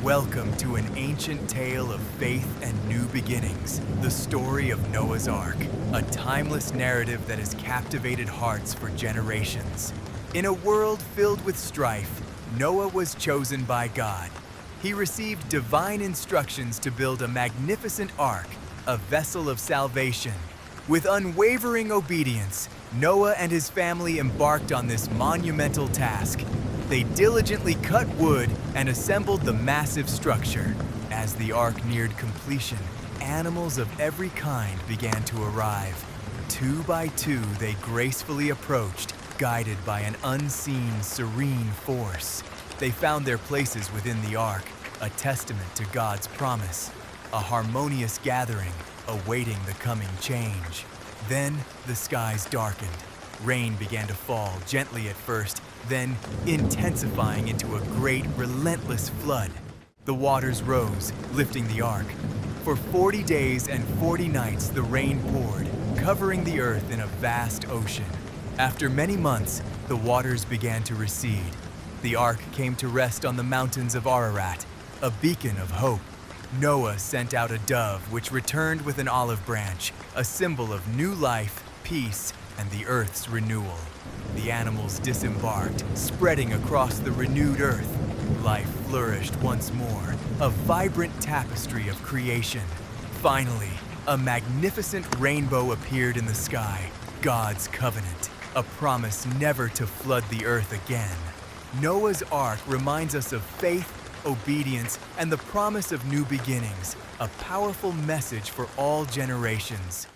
Welcome to an ancient tale of faith and new beginnings, the story of Noah's Ark, a timeless narrative that has captivated hearts for generations. In a world filled with strife, Noah was chosen by God. He received divine instructions to build a magnificent ark, a vessel of salvation. With unwavering obedience, Noah and his family embarked on this monumental task. They diligently cut wood and assembled the massive structure. As the ark neared completion, animals of every kind began to arrive. Two by two, they gracefully approached, guided by an unseen, serene force. They found their places within the ark, a testament to God's promise, a harmonious gathering awaiting the coming change. Then the skies darkened. Rain began to fall gently at first, then intensifying into a great, relentless flood. The waters rose, lifting the ark. For 40 days and 40 nights the rain poured, covering the earth in a vast ocean. After many months, the waters began to recede. The ark came to rest on the mountains of Ararat, a beacon of hope. Noah sent out a dove which returned with an olive branch, a symbol of new life, peace, and the earth's renewal. The animals disembarked, spreading across the renewed earth. Life flourished once more, a vibrant tapestry of creation. Finally, a magnificent rainbow appeared in the sky, God's covenant, a promise never to flood the earth again. Noah's Ark reminds us of faith, obedience, and the promise of new beginnings, a powerful message for all generations.